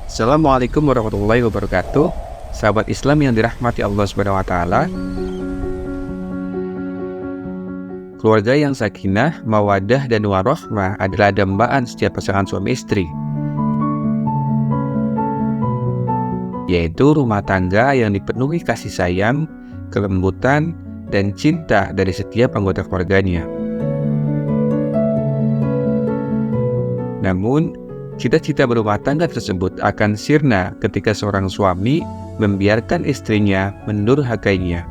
Assalamualaikum warahmatullahi wabarakatuh. Sahabat Islam yang dirahmati Allah Subhanahu wa taala. Keluarga yang sakinah, mawaddah dan warahmah adalah dambaan setiap pasangan suami istri. Yaitu rumah tangga yang dipenuhi kasih sayang, kelembutan, dan cinta dari setiap anggota keluarganya. Namun, cita-cita berumah tangga tersebut akan sirna ketika seorang suami membiarkan istrinya mendurhakainya.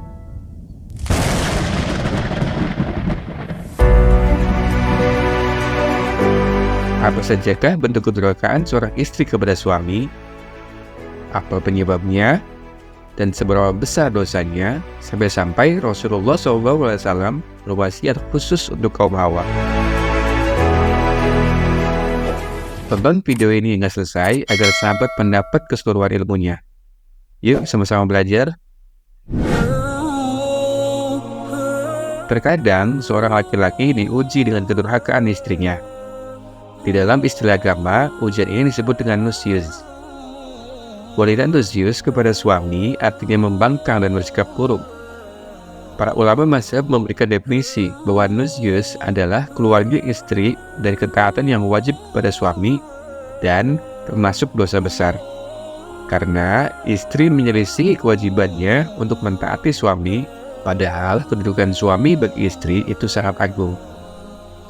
Apa sajakah bentuk kedurhakaan seorang istri kepada suami? Apa penyebabnya? Dan seberapa besar dosanya sampai-sampai Rasulullah SAW berwasiat khusus untuk kaum Hawa. Tonton video ini hingga selesai agar sahabat mendapat keseluruhan ilmunya. Yuk sama-sama belajar. Terkadang seorang laki-laki diuji dengan kedurhakaan istrinya. Di dalam istilah agama, ujian ini disebut dengan nusyuz. Wanita nusyuz kepada suami artinya membangkang dan bersikap buruk. Para ulama mazhab memberikan definisi bahwa nusyuz adalah keluarnya istri dari ketaatan yang wajib pada suami dan termasuk dosa besar. Karena istri menyelisihi kewajibannya untuk mentaati suami, padahal kedudukan suami bagi istri itu sangat agung.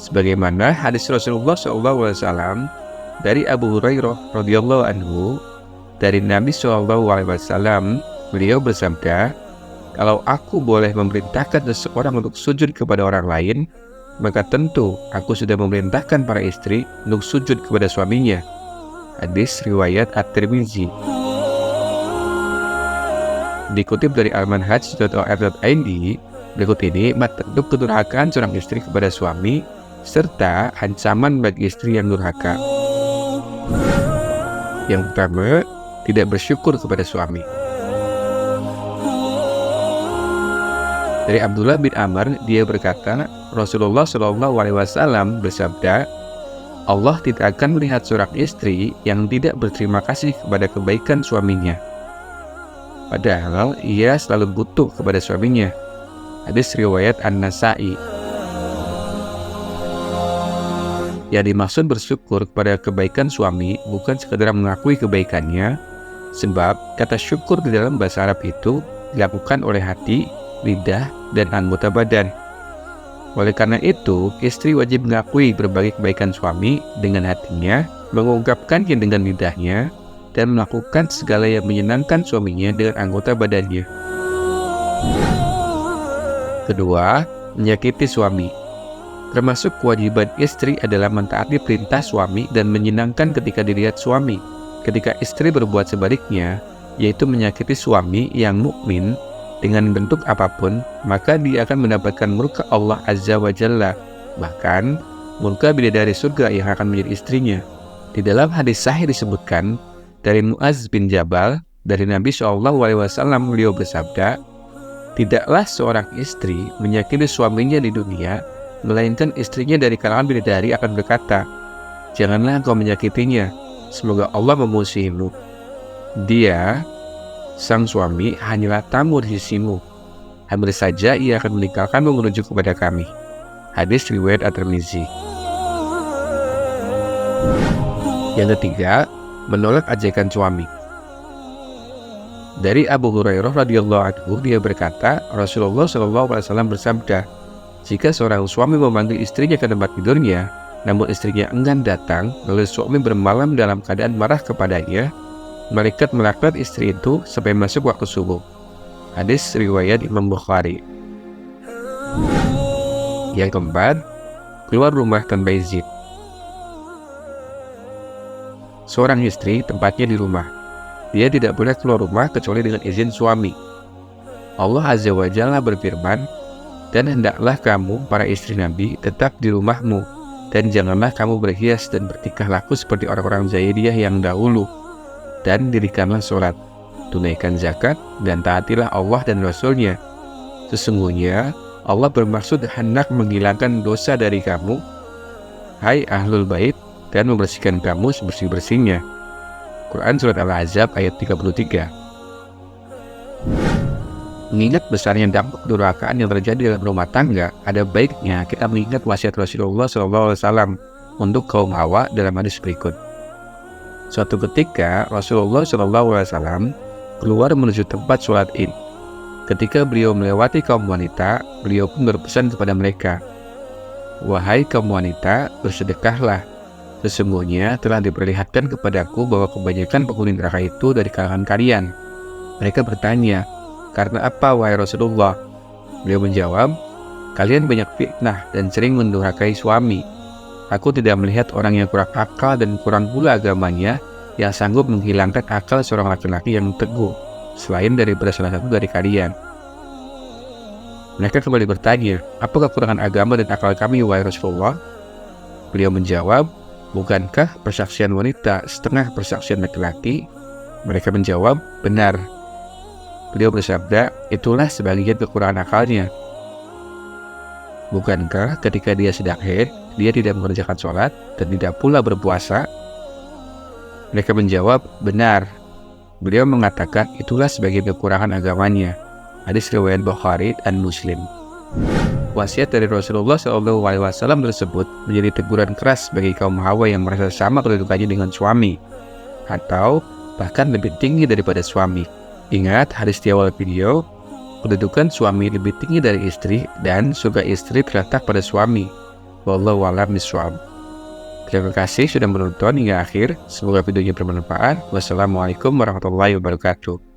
Sebagaimana hadis Rasulullah SAW dari Abu Hurairah radhiyallahu anhu dari Nabi SAW, beliau bersabda, "Kalau aku boleh memerintahkan seseorang untuk sujud kepada orang lain, maka tentu aku sudah memerintahkan para istri untuk sujud kepada suaminya." Hadis riwayat At-Tirmizi. Dikutip dari almanhaj.or.id, berikut ini bentuk kedurhakaan seorang istri kepada suami serta ancaman bagi istri yang durhaka. Yang pertama, tidak bersyukur kepada suami. Dari Abdullah bin Amr, dia berkata, Rasulullah SAW bersabda, Allah tidak akan melihat seorang istri yang tidak berterima kasih kepada kebaikan suaminya, padahal ia selalu butuh kepada suaminya. Hadis riwayat An-Nasa'i. Yang dimaksud bersyukur kepada kebaikan suami bukan sekadar mengakui kebaikannya, sebab kata syukur di dalam bahasa Arab itu dilakukan oleh hati, lidah, dan anggota badan. Oleh karena itu, istri wajib mengakui berbagai kebaikan suami dengan hatinya, mengungkapkannya dengan lidahnya, dan melakukan segala yang menyenangkan suaminya dengan anggota badannya. Kedua, menyakiti suami. Termasuk kewajiban istri adalah mentaati perintah suami dan menyenangkan ketika dilihat suami. Ketika istri berbuat sebaliknya, yaitu menyakiti suami yang mukmin dengan bentuk apapun, maka dia akan mendapatkan murka Allah Azza wa Jalla, bahkan murka bidadari surga yang akan menjadi istrinya. Di dalam hadis sahih disebutkan dari Mu'adz bin Jabal dari Nabi SAW, beliau bersabda, "Tidaklah seorang istri menyakiti suaminya di dunia, melainkan istrinya dari kalangan bidadari akan berkata, 'Janganlah engkau menyakitinya, semoga Allah memusuhimu. Dia, sang suami, hanyalah tamu di sisimu. Hampir saja ia akan meninggalkanmu menuju kepada kami.'" Hadis riwayat At-Tirmizi. Yang ketiga, menolak ajakan suami. Dari Abu Hurairah radhiyallahu anhu, dia berkata, Rasulullah SAW bersabda, "Jika seorang suami memanggil istrinya ke tempat tidurnya, namun istrinya enggan datang, lalu suami bermalam dalam keadaan marah kepadanya, malaikat melaknat istri itu sampai masuk waktu subuh." Hadis riwayat Imam Bukhari. Yang keempat, keluar rumah tanpa izin. Seorang istri tempatnya di rumah. Dia tidak boleh keluar rumah kecuali dengan izin suami. Allah Azza wa Jalla berfirman, "Dan hendaklah kamu, para istri Nabi, tetap di rumahmu, dan janganlah kamu berhias dan bertingkah laku seperti orang-orang jahiliyah yang dahulu, dan dirikanlah sholat, tunaikan zakat, dan taatilah Allah dan Rasul-Nya. Sesungguhnya Allah bermaksud hendak menghilangkan dosa dari kamu, hai ahlul bait, dan membersihkan kamu sebersih-bersihnya." Quran Surat Al-Ahzab ayat 33. Mengingat besarnya dampak kedurhakaan yang terjadi dalam rumah tangga, ada baiknya kita mengingat wasiat Rasulullah SAW untuk kaum Hawa dalam hadis berikut. Suatu ketika Rasulullah SAW keluar menuju tempat sholat Id. Ketika beliau melewati kaum wanita, beliau pun berpesan kepada mereka, "Wahai kaum wanita, bersedekahlah. Sesungguhnya telah diperlihatkan kepadaku bahwa kebanyakan penghuni neraka itu dari kalangan kalian." Mereka bertanya, "Karena apa, wahai Rasulullah?" Beliau menjawab, "Kalian banyak fitnah dan sering mendurhakai suami. Aku tidak melihat orang yang kurang akal dan kurang pula agamanya yang sanggup menghilangkan akal seorang laki-laki yang teguh, selain daripada salah satu dari kalian." Mereka kembali bertanya, "Apa kekurangan agama dan akal kami, wahai Rasulullah?" Beliau menjawab, "Bukankah persaksian wanita setengah persaksian laki-laki?" Mereka menjawab, "Benar." Beliau bersabda, "Itulah sebagian kekurangan akalnya. Bukankah ketika dia sedang haid, dia tidak mengerjakan sholat dan tidak pula berpuasa?" Mereka menjawab, "Benar." Beliau mengatakan, "Itulah sebagian kekurangan agamanya." Hadis riwayat Bukhari dan Muslim. Wasiat dari Rasulullah SAW tersebut menjadi teguran keras bagi kaum Hawa yang merasa sama kedudukannya dengan suami, atau bahkan lebih tinggi daripada suami. Ingat hadis di awal video, kedudukan suami lebih tinggi dari istri dan surga istri terletak pada suami. Wallahu a'lam bishawab. Terima kasih sudah menonton hingga akhir. Semoga videonya bermanfaat. Wassalamualaikum warahmatullahi wabarakatuh.